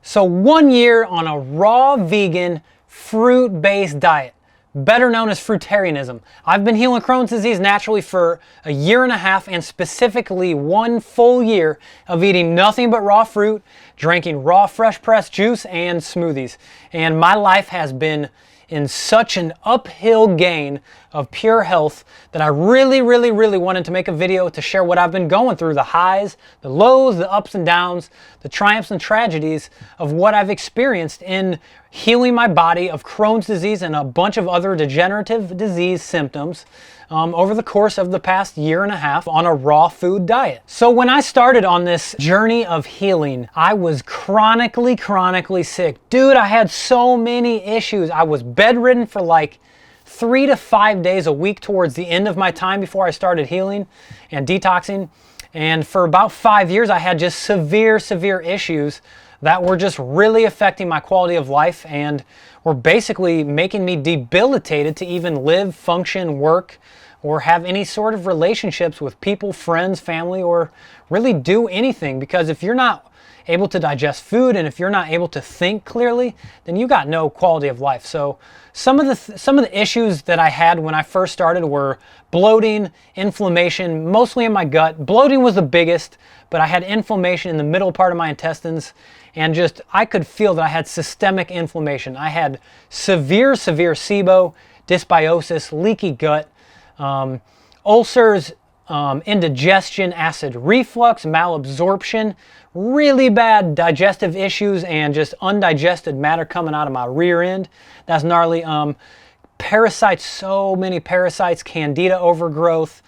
So 1 year on a raw vegan fruit-based diet, better known as fruitarianism. I've been healing Crohn's disease naturally for 1.5 years, and specifically 1 full year of eating nothing but raw fruit, drinking raw fresh pressed juice and smoothies. And my life has been in such an uphill gain of pure health that I really wanted to make a video to share what I've been going through, the highs, the lows, the ups and downs, the triumphs and tragedies of what I've experienced in healing my body of Crohn's disease and a bunch of other degenerative disease symptoms over the course of the past 1.5 years on a raw food diet. So when I started on this journey of healing, I was chronically sick. Dude, I had so many issues. I was bedridden for like 3 to 5 days a week towards the end of my time before I started healing and detoxing. And for about 5 years, I had just severe issues that were just really affecting my quality of life and were basically making me debilitated to even live, function, work, or have any sort of relationships with people, friends, family, or really do anything. Because if you're not able to digest food and if you're not able to think clearly, then you got no quality of life. So some of the issues that I had when I first started were bloating, inflammation, mostly in my gut. Bloating was the biggest, but I had inflammation in the middle part of my intestines, and just I could feel that I had systemic inflammation. I had severe SIBO, dysbiosis, leaky gut, ulcers, indigestion, acid reflux, malabsorption, really bad digestive issues, and just undigested matter coming out of my rear end. That's gnarly. Parasites, so many parasites, Candida overgrowth,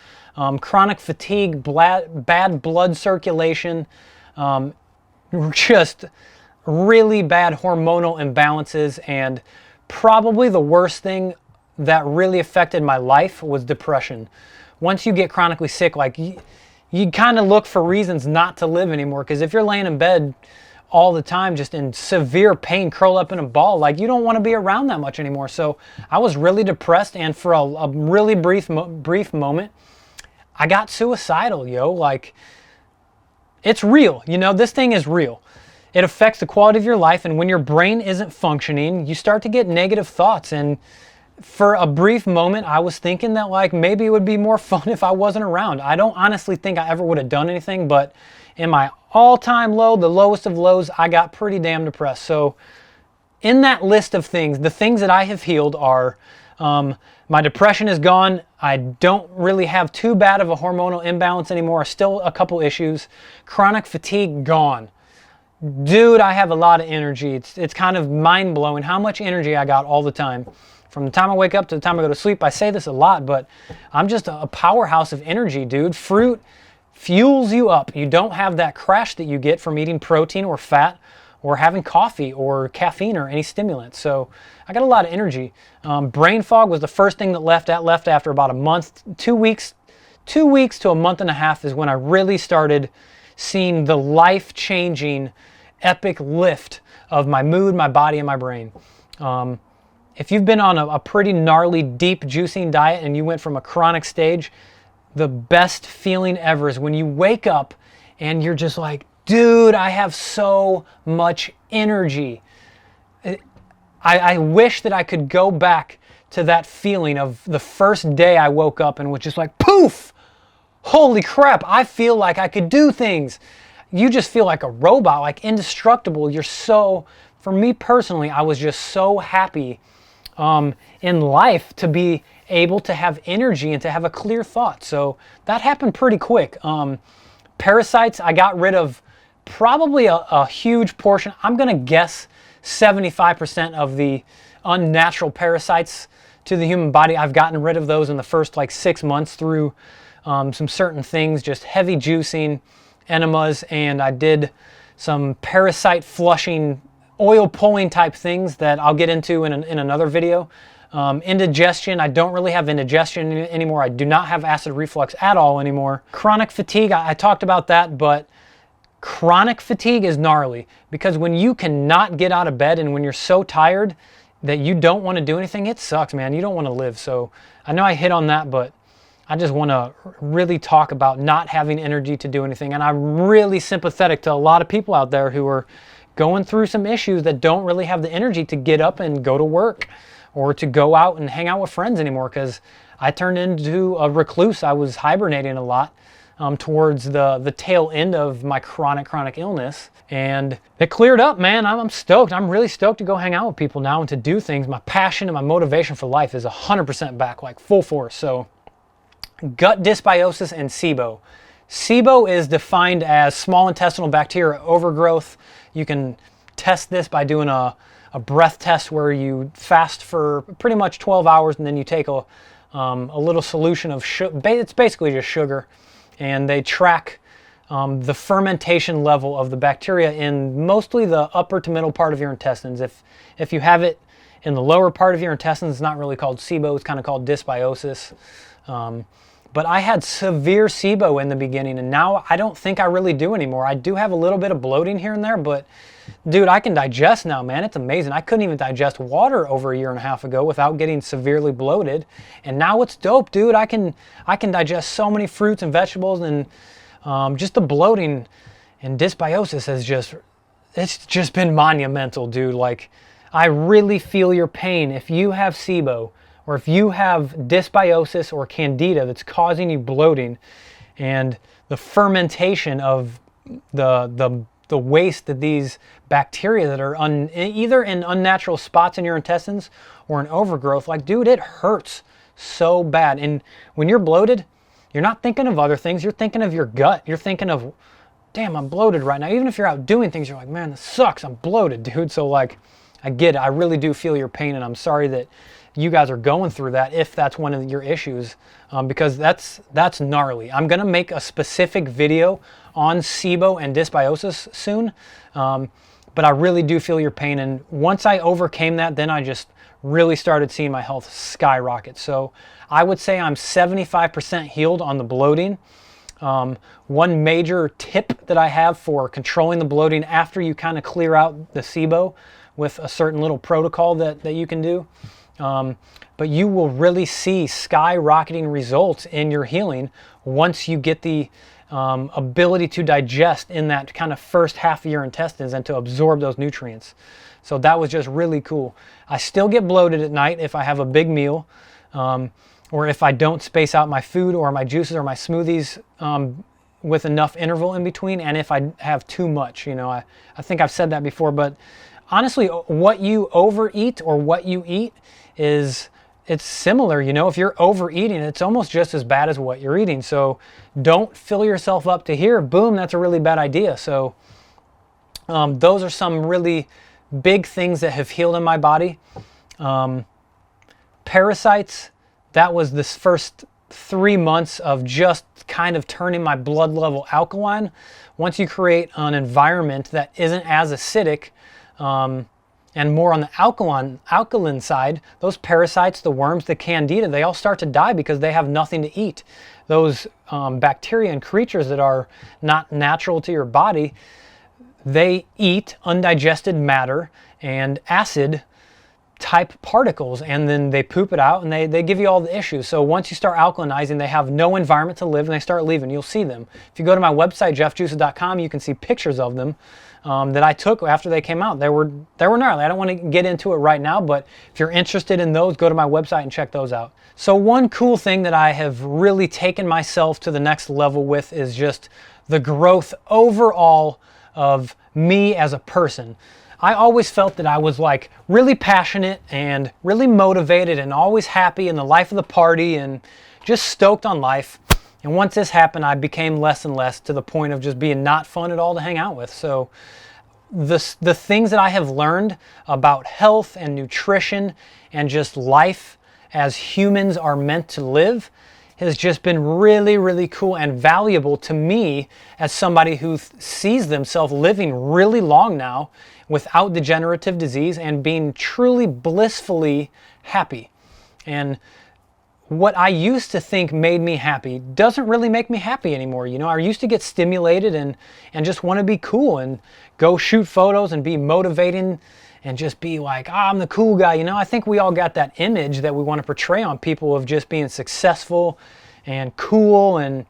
chronic fatigue, bad blood circulation, just really bad hormonal imbalances, and probably the worst thing that really affected my life was depression. Once you get chronically sick, like you kind of look for reasons not to live anymore, because if you're laying in bed all the time just in severe pain, curled up in a ball, like you don't want to be around that much anymore. So I was really depressed, and for a really brief moment, I got suicidal, yo. Like, it's real, you know, this thing is real. It affects the quality of your life, and when your brain isn't functioning, you start to get negative thoughts. And for a brief moment, I was thinking that like maybe it would be more fun if I wasn't around. I don't honestly think I ever would have done anything, but in my all-time low, the lowest of lows, I got pretty damn depressed. So in that list of things, the things that I have healed are my depression is gone. I don't really have too bad of a hormonal imbalance anymore. Still a couple issues. Chronic fatigue, gone. Dude, I have a lot of energy. It's kind of mind-blowing how much energy I got all the time. From the time I wake up to the time I go to sleep. I say this a lot, but I'm just a powerhouse of energy, dude. Fruit fuels you up. You don't have that crash that you get from eating protein or fat or having coffee or caffeine or any stimulants. So I got a lot of energy. Brain fog was the first thing that left. That left after about a month, 2 weeks to a 1.5 months is when I really started seeing the life-changing epic lift of my mood, my body, and my brain. If you've been on a pretty gnarly, deep juicing diet and you went from a chronic stage, the best feeling ever is when you wake up and you're just like, dude, I have so much energy. I wish that I could go back to that feeling of the first day I woke up and was just like, poof! Holy crap, I feel like I could do things. You just feel like a robot, like indestructible. You're so, for me personally, I was just so happy in life to be able to have energy and to have a clear thought. So that happened pretty quick. Parasites, I got rid of probably a huge portion. I'm going to guess 75% of the unnatural parasites to the human body. I've gotten rid of those in the first like 6 months through some certain things, just heavy juicing, enemas, and I did some parasite flushing, oil pulling type things that I'll get into in another video. Indigestion, I don't really have indigestion anymore. I do not have acid reflux at all anymore. Chronic fatigue, I talked about that, but chronic fatigue is gnarly, because when you cannot get out of bed and when you're so tired that you don't want to do anything, it sucks, man. You don't want to live. So I know I hit on that, but I just want to really talk about not having energy to do anything. And I'm really sympathetic to a lot of people out there who are going through some issues that don't really have the energy to get up and go to work or to go out and hang out with friends anymore, because I turned into a recluse. I was hibernating a lot towards the tail end of my chronic illness, and it cleared up, man. I'm stoked. I'm really stoked to go hang out with people now and to do things. My passion and my motivation for life is 100% back, like full force. So gut dysbiosis and SIBO. SIBO is defined as small intestinal bacteria overgrowth. You can test this by doing a breath test where you fast for pretty much 12 hours and then you take a little solution of sugar. It's basically just sugar, and they track the fermentation level of the bacteria in mostly the upper to middle part of your intestines. If you have it in the lower part of your intestines, it's not really called SIBO, it's kind of called dysbiosis. But I had severe SIBO in the beginning, and now I don't think I really do anymore. I do have a little bit of bloating here and there, but dude, I can digest now, man. It's amazing. I couldn't even digest water over a year and a half ago without getting severely bloated, and now it's dope, dude. I can digest so many fruits and vegetables, and just the bloating and dysbiosis it's just been monumental, dude. Like, I really feel your pain. If you have SIBO, or if you have dysbiosis or Candida that's causing you bloating, and the fermentation of the waste that these bacteria that are either in unnatural spots in your intestines or in overgrowth, like, dude, it hurts so bad. And when you're bloated, you're not thinking of other things. You're thinking of your gut. You're thinking of, damn, I'm bloated right now. Even if you're out doing things, you're like, man, this sucks. I'm bloated, dude. So, like, I get it. I really do feel your pain, and I'm sorry that you guys are going through that if that's one of your issues, because that's gnarly. I'm gonna make a specific video on SIBO and dysbiosis soon, but I really do feel your pain, and once I overcame that, then I just really started seeing my health skyrocket. So I would say I'm 75% healed on the bloating. One major tip that I have for controlling the bloating after you kind of clear out the SIBO with a certain little protocol that you can do, but you will really see skyrocketing results in your healing once you get the ability to digest in that kind of first half of your intestines and to absorb those nutrients. So that was just really cool. I still get bloated at night if I have a big meal, or if I don't space out my food or my juices or my smoothies with enough interval in between, and if I have too much. I think I've said that before, but honestly, what you overeat or what you eat it's similar. If you're overeating, it's almost just as bad as what you're eating. So don't fill yourself up to here. Boom, that's a really bad idea. So those are some really big things that have healed in my body. Parasites, that was this first 3 months of just kind of turning my blood level alkaline. Once you create an environment that isn't as acidic, and more on the alkaline side, those parasites, the worms, the Candida, they all start to die because they have nothing to eat. Those bacteria and creatures that are not natural to your body, they eat undigested matter and acid type particles, and then they poop it out, and they give you all the issues. So once you start alkalinizing, they have no environment to live, and they start leaving. You'll see them. If you go to my website, jeffjuices.com, you can see pictures of them that I took after they came out. They were gnarly. I don't want to get into it right now, but if you're interested in those, go to my website and check those out. So one cool thing that I have really taken myself to the next level with is just the growth overall of me as a person. I always felt that I was like really passionate and really motivated and always happy in the life of the party and just stoked on life. And once this happened, I became less and less, to the point of just being not fun at all to hang out with. So the things that I have learned about health and nutrition and just life as humans are meant to live has just been really, really cool and valuable to me as somebody who sees themselves living really long now without degenerative disease and being truly blissfully happy. And what I used to think made me happy doesn't really make me happy anymore. I used to get stimulated and just want to be cool and go shoot photos and be motivating and just be like, I'm the cool guy. I think we all got that image that we want to portray on people of just being successful and cool and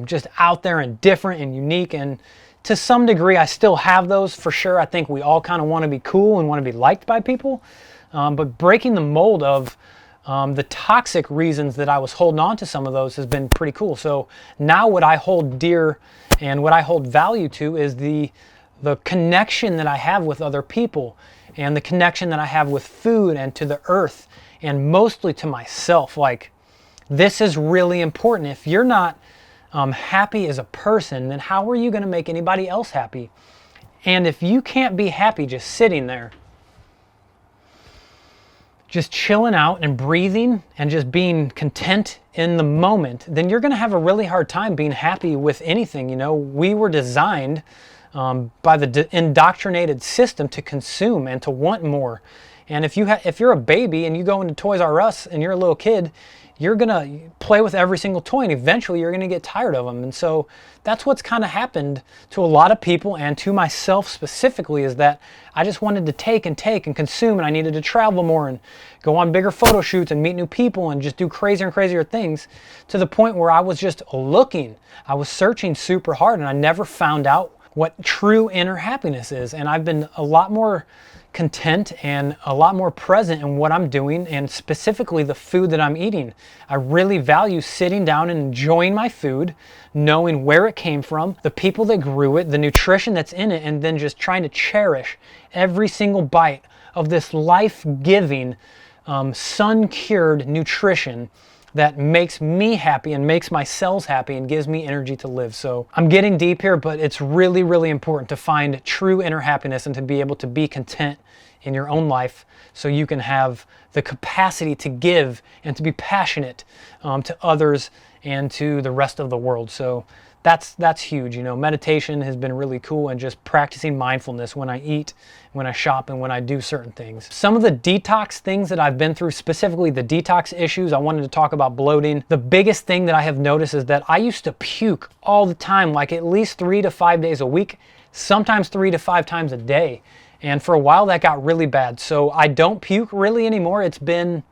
just out there and different and unique. And to some degree, I still have those for sure. I think we all kind of want to be cool and want to be liked by people. But breaking the mold of the toxic reasons that I was holding on to some of those has been pretty cool. So now what I hold dear and what I hold value to is the connection that I have with other people, and the connection that I have with food and to the earth, and mostly to myself. Like, this is really important. If you're not happy as a person, then how are you going to make anybody else happy? And if you can't be happy just sitting there, just chilling out and breathing and just being content in the moment, then you're going to have a really hard time being happy with anything. You know, we were designed by the indoctrinated system to consume and to want more. And if you're a baby and you go into Toys R Us and you're a little kid, you're gonna play with every single toy, and eventually you're gonna get tired of them. And so that's what's kind of happened to a lot of people, and to myself specifically, is that I just wanted to take and consume, and I needed to travel more and go on bigger photo shoots and meet new people and just do crazier and crazier things, to the point where I was just looking. I was searching super hard, and I never found out what true inner happiness is. And I've been a lot more content and a lot more present in what I'm doing, and specifically the food that I'm eating. I really value sitting down and enjoying my food, knowing where it came from, the people that grew it, the nutrition that's in it, and then just trying to cherish every single bite of this life-giving, sun-cured nutrition that makes me happy and makes my cells happy and gives me energy to live. So I'm getting deep here, but it's really, really important to find true inner happiness and to be able to be content in your own life, so you can have the capacity to give and to be passionate to others and to the rest of the world. So that's huge. You know, meditation has been really cool, and just practicing mindfulness when I eat, when I shop, and when I do certain things. Some of the detox things that I've been through, specifically the detox issues, I wanted to talk about bloating. The biggest thing that I have noticed is that I used to puke all the time, like at least 3 to 5 days a week, sometimes 3 to 5 times a day. And for a while that got really bad. So I don't puke really anymore. It's been,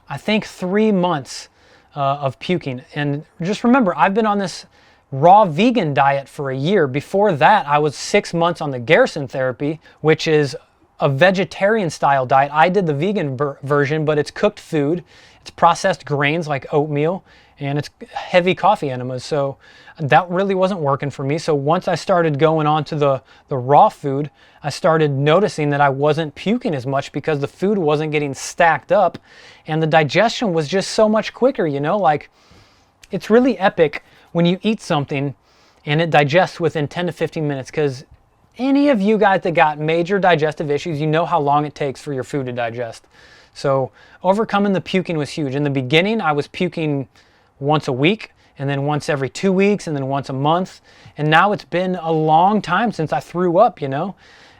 I think, 3 months of puking. And just remember, I've been on this raw vegan diet for a year. Before that, I was 6 months on the Garrison therapy, which is a vegetarian style diet. I did the vegan version, but it's cooked food, it's processed grains like oatmeal, and it's heavy coffee enemas. So that really wasn't working for me. So once I started going on to the raw food, I started noticing that I wasn't puking as much because the food wasn't getting stacked up, and the digestion was just so much quicker. You know, like, it's really epic when you eat something and it digests within 10 to 15 minutes, because any of you guys that got major digestive issues, you know how long it takes for your food to digest. So overcoming the puking was huge. In the beginning, I was puking once a week, and then once every 2 weeks, and then once a month. And now it's been a long time since I threw up, you know?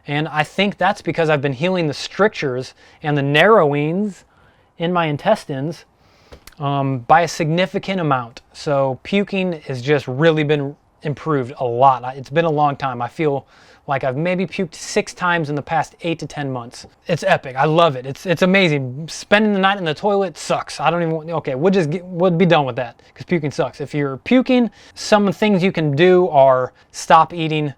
And I think that's because I've been healing the strictures and the narrowings in my intestines by a significant amount. So puking has just really been improved a lot. It's been a long time. I feel like I've maybe puked 6 times in the past 8 to 10 months. It's epic. I love it. It's amazing. Spending the night in the toilet sucks. I don't even, okay, we'll be done with that, because puking sucks. If you're puking, some things you can do are stop eating,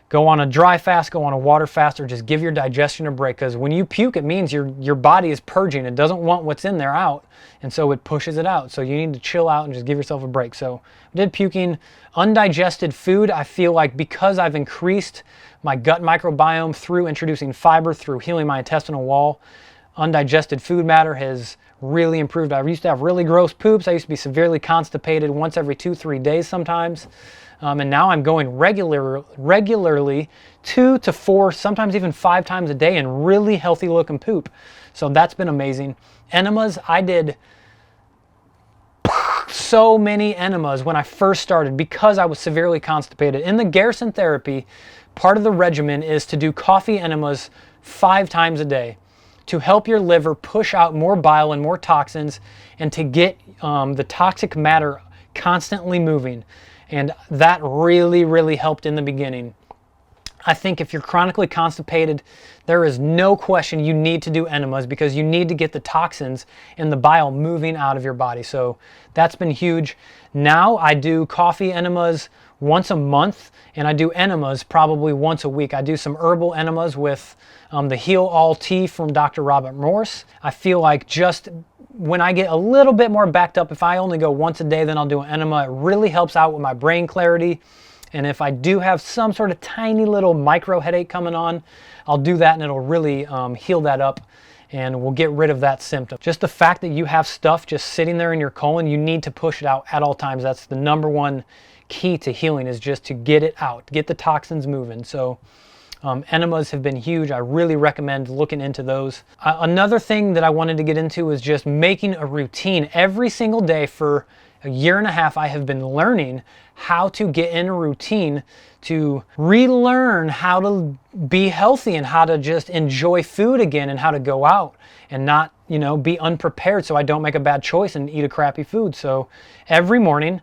go on a dry fast, go on a water fast, or just give your digestion a break. Because when you puke, it means your body is purging. It doesn't want what's in there out, and so it pushes it out. So you need to chill out and just give yourself a break. So I did puking. Undigested food, I feel like because I've increased my gut microbiome through introducing fiber, through healing my intestinal wall, undigested food matter has really improved. I used to have really gross poops. I used to be severely constipated once every 2-3 days sometimes. And now I'm going regularly 2 to 4, sometimes even 5 times a day, and really healthy looking poop. So that's been amazing. Enemas, I did so many enemas when I first started because I was severely constipated. In the Garrison therapy, part of the regimen is to do coffee enemas 5 times a day to help your liver push out more bile and more toxins, and to get the toxic matter constantly moving. And that really, really helped in the beginning. I think if you're chronically constipated, there is no question you need to do enemas, because you need to get the toxins and the bile moving out of your body. So that's been huge. Now I do coffee enemas once a month, and I do enemas probably once a week. I do some herbal enemas with the Heal All tea from Dr. Robert Morse. I feel like just when I get a little bit more backed up, if I only go once a day, then I'll do an enema. It really helps out with my brain clarity. And if I do have some sort of tiny little micro headache coming on, I'll do that and it'll really heal that up and we'll get rid of that symptom. Just the fact that you have stuff just sitting there in your colon, you need to push it out at all times. That's the number one key to healing, is just to get it out, get the toxins moving. So enemas have been huge. I really recommend looking into those. Another thing that I wanted to get into is just making a routine. Every single day for a year and a half, I have been learning how to get in a routine, to relearn how to be healthy and how to just enjoy food again and how to go out and not, be unprepared so I don't make a bad choice and eat a crappy food. So every morning,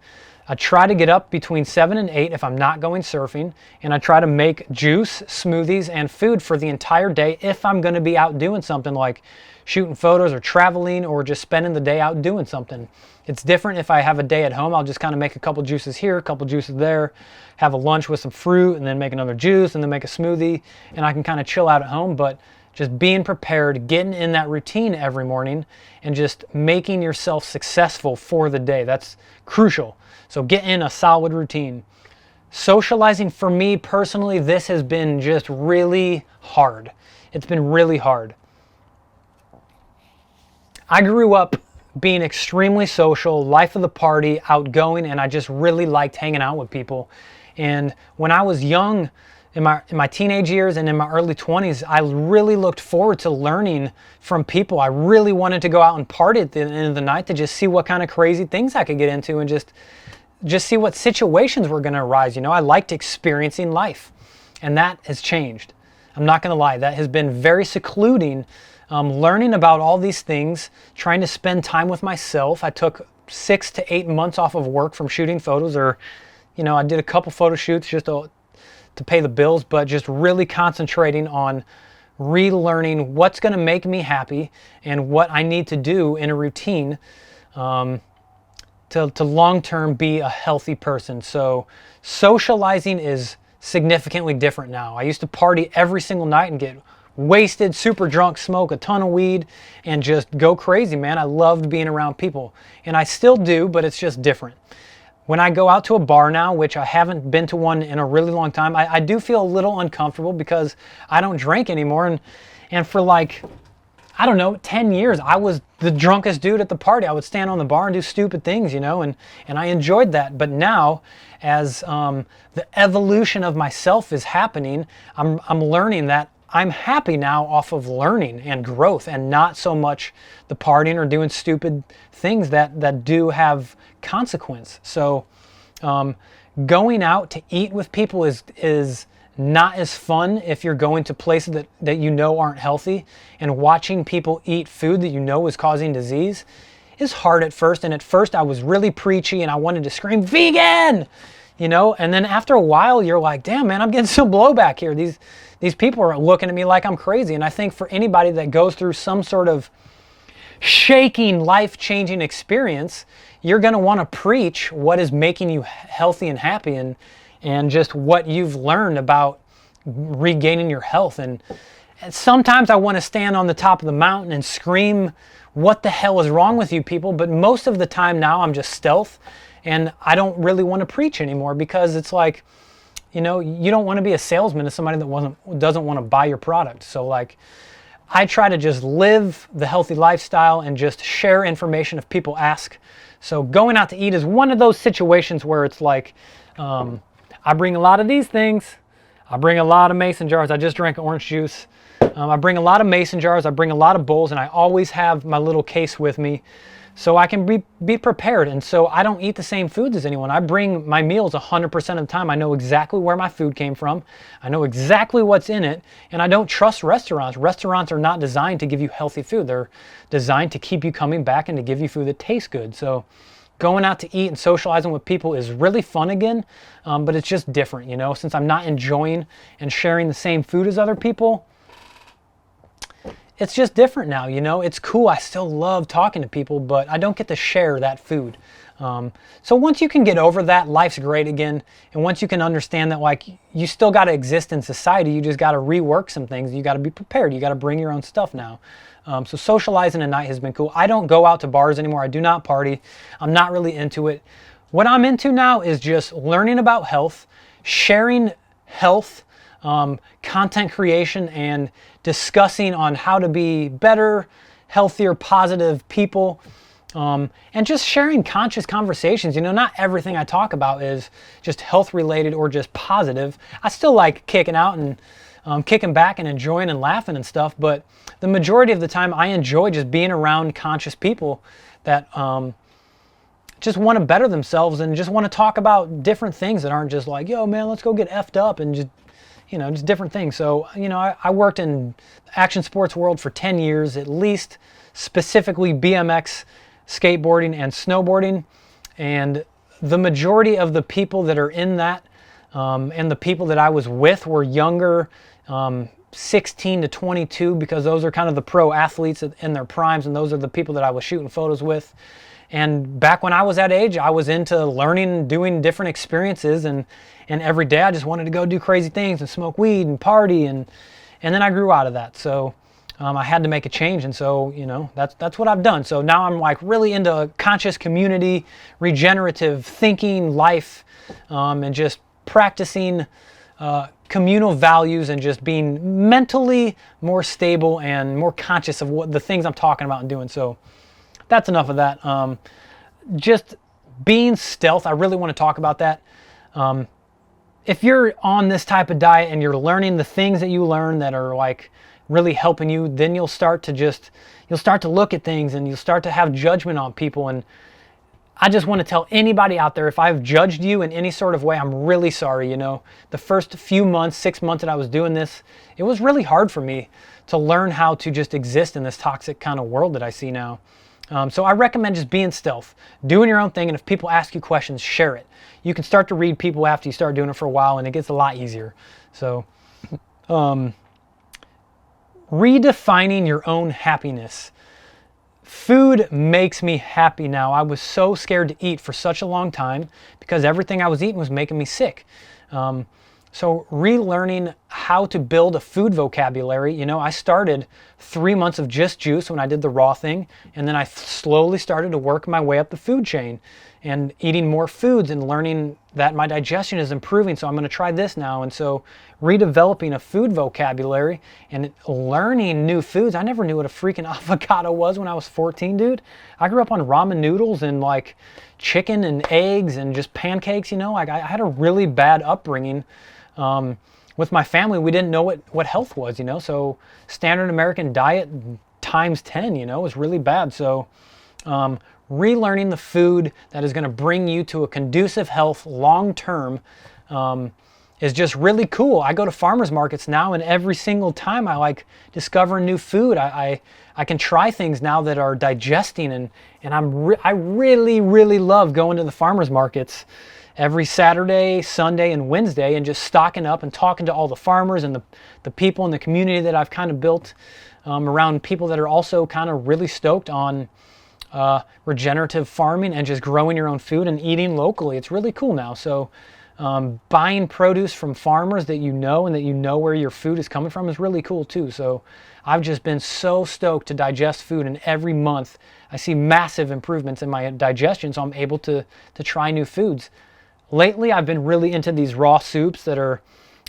I try to get up between 7 and 8 if I'm not going surfing, and I try to make juice, smoothies, and food for the entire day if I'm going to be out doing something like shooting photos or traveling or just spending the day out doing something. It's different if I have a day at home. I'll just kind of make a couple juices here, a couple juices there, have a lunch with some fruit, and then make another juice, and then make a smoothie, and I can kind of chill out at home. But just being prepared, getting in that routine every morning, and just making yourself successful for the day. That's crucial. So get in a solid routine. Socializing, for me personally, this has been just really hard. It's been really hard. I grew up being extremely social, life of the party, outgoing, and I just really liked hanging out with people. And when I was young, in my teenage years and in my early 20s, I really looked forward to learning from people. I really wanted to go out and party at the end of the night to just see what kind of crazy things I could get into and just see what situations were going to arise. I liked experiencing life, and that has changed. I'm not going to lie, that has been very secluding. Learning about all these things, trying to spend time with myself. I took 6 to 8 months off of work from shooting photos, or, I did a couple photo shoots just to pay the bills, but just really concentrating on relearning what's going to make me happy and what I need to do in a routine to long-term be a healthy person. So socializing is significantly different now. I used to party every single night and get wasted, super drunk, smoke a ton of weed, and just go crazy, man. I loved being around people, and I still do, but it's just different. When I go out to a bar now, which I haven't been to one in a really long time, I do feel a little uncomfortable because I don't drink anymore, and for 10 years, I was the drunkest dude at the party. I would stand on the bar and do stupid things, and I enjoyed that. But now, as the evolution of myself is happening, I'm learning that I'm happy now off of learning and growth, and not so much the partying or doing stupid things that do have consequence. So going out to eat with people is not as fun if you're going to places that aren't healthy, and watching people eat food that is causing disease is hard at first. And at first I was really preachy and I wanted to scream vegan, and then after a while you're like, damn man, I'm getting some blowback here. These people are looking at me like I'm crazy. And I think for anybody that goes through some sort of shaking, life-changing experience, you're going to want to preach what is making you healthy and happy, and just what you've learned about regaining your health. And sometimes I want to stand on the top of the mountain and scream, what the hell is wrong with you people? But most of the time now I'm just stealth, and I don't really want to preach anymore, because it's like, you don't want to be a salesman to somebody that doesn't want to buy your product. So I try to just live the healthy lifestyle and just share information if people ask. So going out to eat is one of those situations where it's like, I bring a lot of these things. I bring a lot of mason jars. I just drank orange juice. I bring a lot of mason jars. I bring a lot of bowls, and I always have my little case with me so I can be prepared. And so I don't eat the same foods as anyone. I bring my meals 100% of the time. I know exactly where my food came from. I know exactly what's in it, and I don't trust restaurants. Restaurants are not designed to give you healthy food. They're designed to keep you coming back and to give you food that tastes good. So going out to eat and socializing with people is really fun again, but it's just different, since I'm not enjoying and sharing the same food as other people. it's just different now, you know. It's cool. I still love talking to people, but I don't get to share that food. So once you can get over that, life's great again. And once you can understand that, like, you still got to exist in society, you just got to rework some things. You got to be prepared. You got to bring your own stuff now. So socializing at night has been cool. I don't go out to bars anymore. I do not party. I'm not really into it. What I'm into now is just learning about health, sharing health, content creation, and discussing on how to be better, healthier, positive people. And just sharing conscious conversations. You know, not everything I talk about is just health related or just positive. I still like kicking out and kicking back and enjoying and laughing and stuff, but the majority of the time I enjoy just being around conscious people that just want to better themselves and just want to talk about different things that aren't just like, yo man, let's go get effed up, and just, you know, just different things. So, you know, I worked in the action sports world for 10 years at least, specifically BMX, skateboarding, and snowboarding. And the majority of the people that are in that and the people that I was with were younger, 16 to 22, because those are kind of the pro athletes in their primes, and those are the people that I was shooting photos with. And back when I was that age, I was into learning and doing different experiences, and every day I just wanted to go do crazy things and smoke weed and party, and then I grew out of that. So I had to make a change, and so, you know, that's what I've done. So now I'm like really into conscious community, regenerative thinking, life, and just practicing communal values, and just being mentally more stable and more conscious of what the things I'm talking about and doing. So that's enough of that. Just being stealth, I really want to talk about that. If you're on this type of diet and you're learning the things that you learn that are like really helping you, then you'll start to look at things and you'll start to have judgment on people. And I just want to tell anybody out there, if I've judged you in any sort of way, I'm really sorry. You know, the first few months, 6 months that I was doing this, it was really hard for me to learn how to just exist in this toxic kind of world that I see now. So I recommend just being stealth, doing your own thing, and if people ask you questions, share it. You can start to read people after you start doing it for a while, and it gets a lot easier. So redefining your own happiness. Food makes me happy now. I was so scared to eat for such a long time because everything I was eating was making me sick. So relearning how to build a food vocabulary. You know, I started 3 months of just juice when I did the raw thing, and then I slowly started to work my way up the food chain and eating more foods and learning that my digestion is improving. So I'm going to try this now. And so redeveloping a food vocabulary and learning new foods. I never knew what a freaking avocado was when I was 14, dude. I grew up on ramen noodles and like chicken and eggs and just pancakes, you know. Like I had a really bad upbringing. With my family, we didn't know what health was, you know, so standard American diet times 10, you know, was really bad. So relearning the food that is going to bring you to a conducive health long term is just really cool. I go to farmers markets now, and every single time I like discovering new food. I can try things now that are digesting, and I really love going to the farmers markets every Saturday, Sunday, and Wednesday, and just stocking up and talking to all the farmers and the people in the community that I've kind of built around people that are also kind of really stoked on regenerative farming and just growing your own food and eating locally. It's really cool now. So buying produce from farmers that you know and that you know where your food is coming from is really cool too. So I've just been so stoked to digest food, and every month I see massive improvements in my digestion, so I'm able to try new foods. Lately, I've been really into these raw soups that are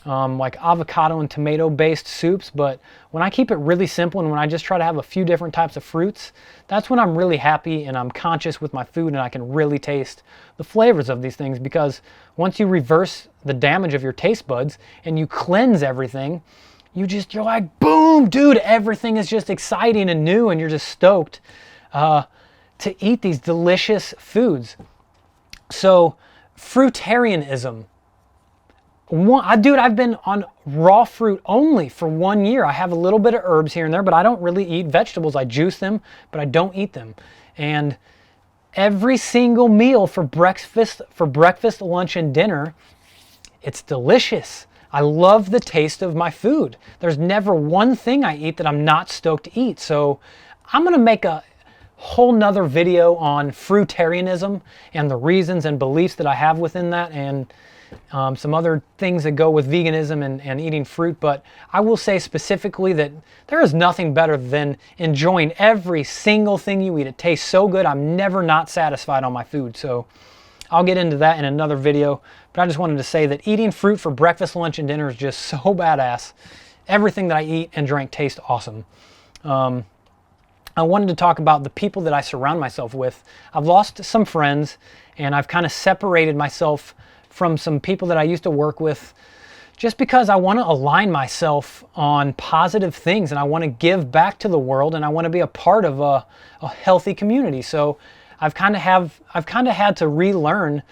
like avocado and tomato based soups, but when I keep it really simple and when I just try to have a few different types of fruits, that's when I'm really happy and I'm conscious with my food and I can really taste the flavors of these things. Because once you reverse the damage of your taste buds and you cleanse everything, you're like, boom, dude, everything is just exciting and new, and you're just stoked to eat these delicious foods. So Fruitarianism. Dude, I've been on raw fruit only for 1 year. I have a little bit of herbs here and there, but I don't really eat vegetables. I juice them, but I don't eat them. And every single meal for breakfast, lunch, and dinner, it's delicious. I love the taste of my food. There's never one thing I eat that I'm not stoked to eat. So I'm going to make a whole nother video on fruitarianism and the reasons and beliefs that I have within that, and some other things that go with veganism and eating fruit. But I will say specifically that there is nothing better than enjoying every single thing you eat. It tastes so good. I'm never not satisfied on my food. So I'll get into that in another video. But I just wanted to say that eating fruit for breakfast, lunch, and dinner is just so badass. Everything that I eat and drink tastes awesome. I wanted to talk about the people that I surround myself with. I've lost some friends, and I've kind of separated myself from some people that I used to work with just because I want to align myself on positive things, and I want to give back to the world, and I want to be a part of a healthy community. So I've kind of had to relearn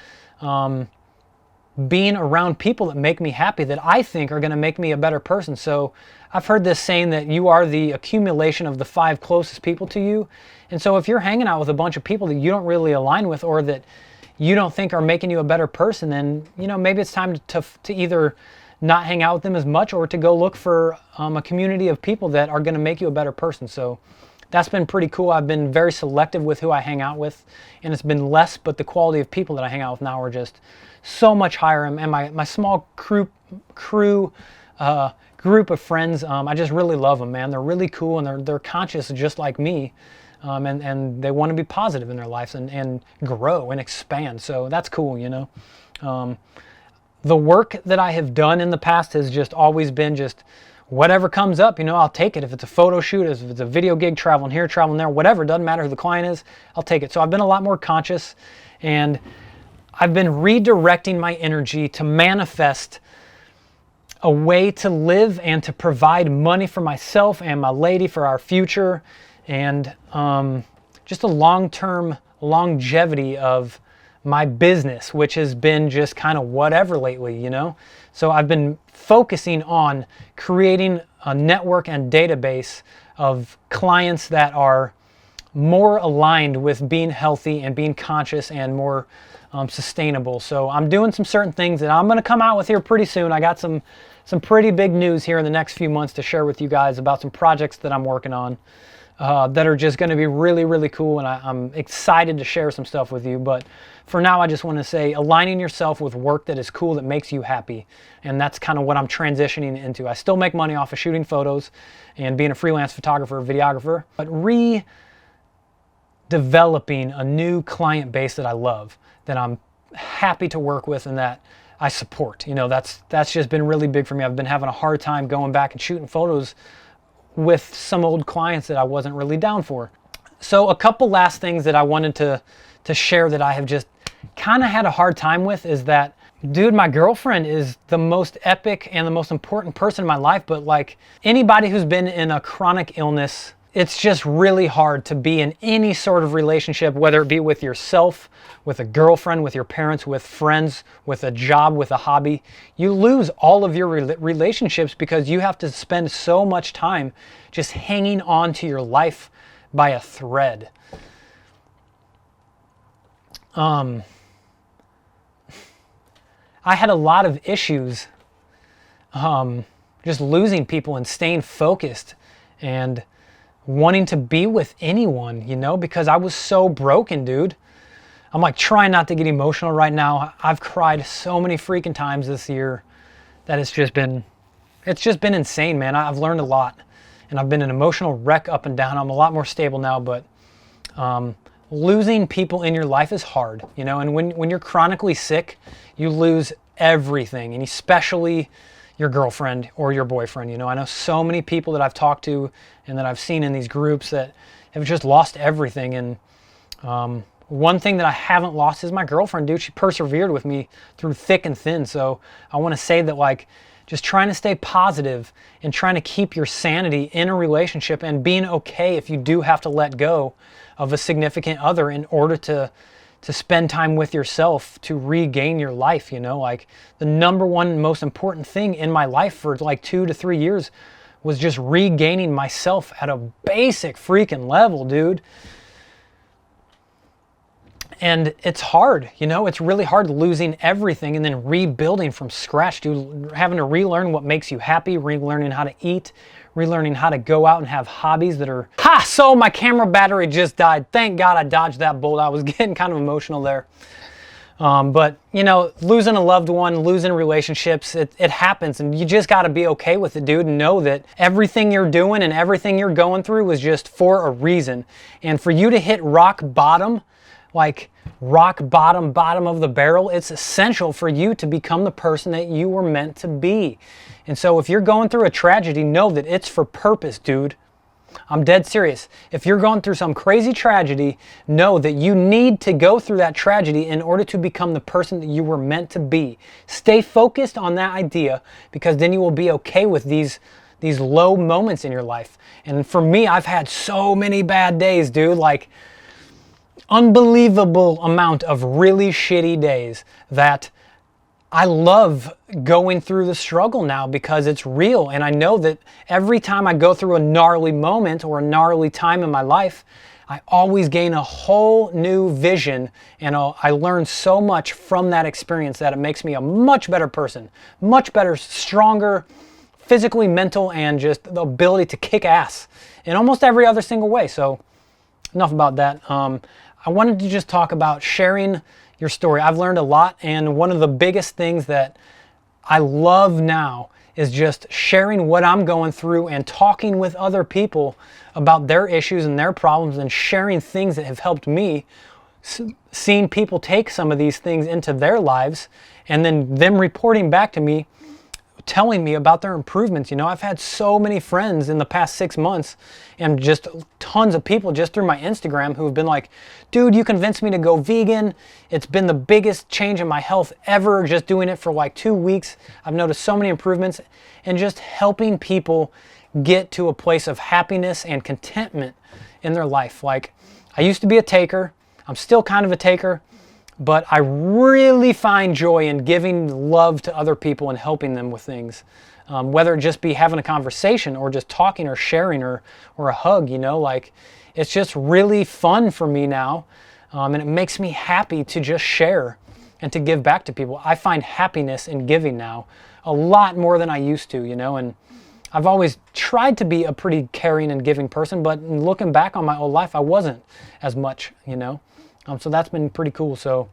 being around people that make me happy, that I think are going to make me a better person. So I've heard this saying that you are the accumulation of the 5 closest people to you. And so if you're hanging out with a bunch of people that you don't really align with, or that you don't think are making you a better person, then, you know, maybe it's time to either not hang out with them as much, or to go look for a community of people that are going to make you a better person. So that's been pretty cool. I've been very selective with who I hang out with, and it's been less, but the quality of people that I hang out with now are just so much higher. And my small group of friends, I just really love them, man. They're really cool, and they're conscious just like me, and they want to be positive in their lives and grow and expand. So that's cool, you know. The work that I have done in the past has just always been just whatever comes up, you know, I'll take it. If it's a photo shoot, if it's a video gig, traveling here, traveling there, whatever, doesn't matter who the client is, I'll take it. So I've been a lot more conscious, and I've been redirecting my energy to manifest a way to live and to provide money for myself and my lady for our future, and just a long-term longevity of my business, which has been just kind of whatever lately, you know. So I've been focusing on creating a network and database of clients that are more aligned with being healthy and being conscious and more sustainable. So I'm doing some certain things that I'm going to come out with here pretty soon. I got some pretty big news here in the next few months to share with you guys about some projects that I'm working on that are just going to be really, really cool, and I'm excited to share some stuff with you. But for now, I just want to say aligning yourself with work that is cool, that makes you happy, and that's kind of what I'm transitioning into. I still make money off of shooting photos and being a freelance photographer, videographer, but redeveloping a new client base that I love, that I'm happy to work with, and that I support. You know, that's just been really big for me. I've been having a hard time going back and shooting photos with some old clients that I wasn't really down for. So a couple last things that I wanted to share that I have just kind of had a hard time with is that, dude, my girlfriend is the most epic and the most important person in my life, but like anybody who's been in a chronic illness, it's just really hard to be in any sort of relationship, whether it be with yourself, with a girlfriend, with your parents, with friends, with a job, with a hobby. You lose all of your relationships because you have to spend so much time just hanging on to your life by a thread. I had a lot of issues just losing people and staying focused and wanting to be with anyone, you know, because I was so broken, dude. I'm like trying not to get emotional right now. I've cried so many freaking times this year that it's just been insane, man. I've learned a lot, and I've been an emotional wreck up and down. I'm a lot more stable now, but losing people in your life is hard, you know, and when you're chronically sick, you lose everything, and especially your girlfriend or your boyfriend. You know, I know so many people that I've talked to and that I've seen in these groups that have just lost everything. And one thing that I haven't lost is my girlfriend, dude. She persevered with me through thick and thin. So I want to say that, like, just trying to stay positive and trying to keep your sanity in a relationship, and being okay if you do have to let go of a significant other in order to spend time with yourself to regain your life. You know, like the number one most important thing in my life for like 2 to 3 years was just regaining myself at a basic freaking level, dude. And it's hard, you know, it's really hard losing everything and then rebuilding from scratch, dude. Having to relearn what makes you happy, relearning how to eat, relearning how to go out and have hobbies that are... So my camera battery just died. Thank God I dodged that bullet. I was getting kind of emotional there. But, you know, losing a loved one, losing relationships, it happens, and you just got to be okay with it, dude, and know that everything you're doing and everything you're going through was just for a reason. And for you to hit rock bottom, like rock bottom of the barrel, it's essential for you to become the person that you were meant to be. And so if you're going through a tragedy, know that it's for purpose, dude. I'm dead serious. If you're going through some crazy tragedy, know that you need to go through that tragedy in order to become the person that you were meant to be. Stay focused on that idea, because then you will be okay with these low moments in your life. And for me, I've had so many bad days, dude. Like, unbelievable amount of really shitty days that I love going through the struggle now, because it's real. And I know that every time I go through a gnarly moment or a gnarly time in my life, I always gain a whole new vision, and I learn so much from that experience that it makes me a much better person, much better, stronger, physically, mental, and just the ability to kick ass in almost every other single way. So enough about that. I wanted to just talk about sharing your story. I've learned a lot, and one of the biggest things that I love now is just sharing what I'm going through and talking with other people about their issues and their problems, and sharing things that have helped me, seeing people take some of these things into their lives, and then them reporting back to me, telling me about their improvements. You know, I've had so many friends in the past 6 months, and just tons of people just through my Instagram who have been like, dude, you convinced me to go vegan. It's been the biggest change in my health ever, just doing it for like 2 weeks. I've noticed so many improvements, and just helping people get to a place of happiness and contentment in their life. Like, I used to be a taker. I'm still kind of a taker, but I really find joy in giving love to other people and helping them with things. Whether it just be having a conversation or just talking or sharing or a hug, you know, like, it's just really fun for me now. And it makes me happy to just share and to give back to people. I find happiness in giving now a lot more than I used to, you know, and I've always tried to be a pretty caring and giving person, but looking back on my old life, I wasn't as much, you know. So that's been pretty cool. So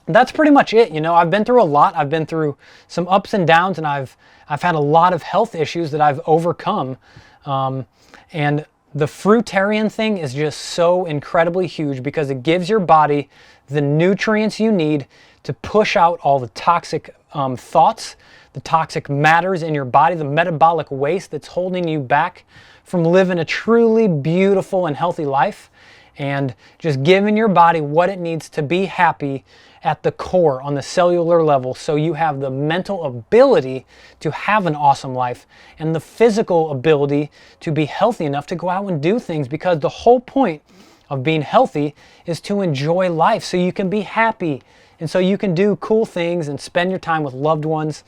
that's pretty much it. You know, I've been through a lot. I've been through some ups and downs, and I've had a lot of health issues that I've overcome. And the Fruitarian thing is just so incredibly huge, because it gives your body the nutrients you need to push out all the toxic thoughts, the toxic matters in your body, the metabolic waste that's holding you back from living a truly beautiful and healthy life. And just giving your body what it needs to be happy at the core, on the cellular level, so you have the mental ability to have an awesome life and the physical ability to be healthy enough to go out and do things, because the whole point of being healthy is to enjoy life, so you can be happy, and so you can do cool things and spend your time with loved ones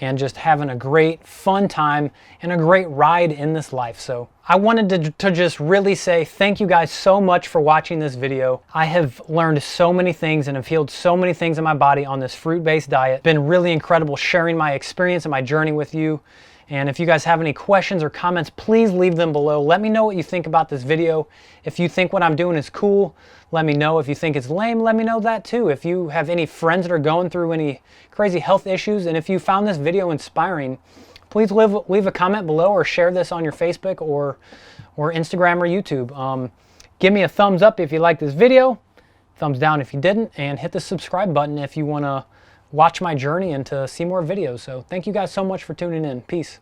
and just having a great fun time and a great ride in this life. So I wanted to just really say thank you guys so much for watching this video. I have learned so many things and have healed so many things in my body on this fruit-based diet. It's been really incredible sharing my experience and my journey with you. And if you guys have any questions or comments, please leave them below. Let me know what you think about this video. If you think what I'm doing is cool, let me know. If you think it's lame, let me know that too. If you have any friends that are going through any crazy health issues, and if you found this video inspiring, please leave a comment below, or share this on your Facebook or Instagram or YouTube. Give me a thumbs up if you like this video, thumbs down if you didn't, and hit the subscribe button if you want to watch my journey and to see more videos. So thank you guys so much for tuning in. Peace.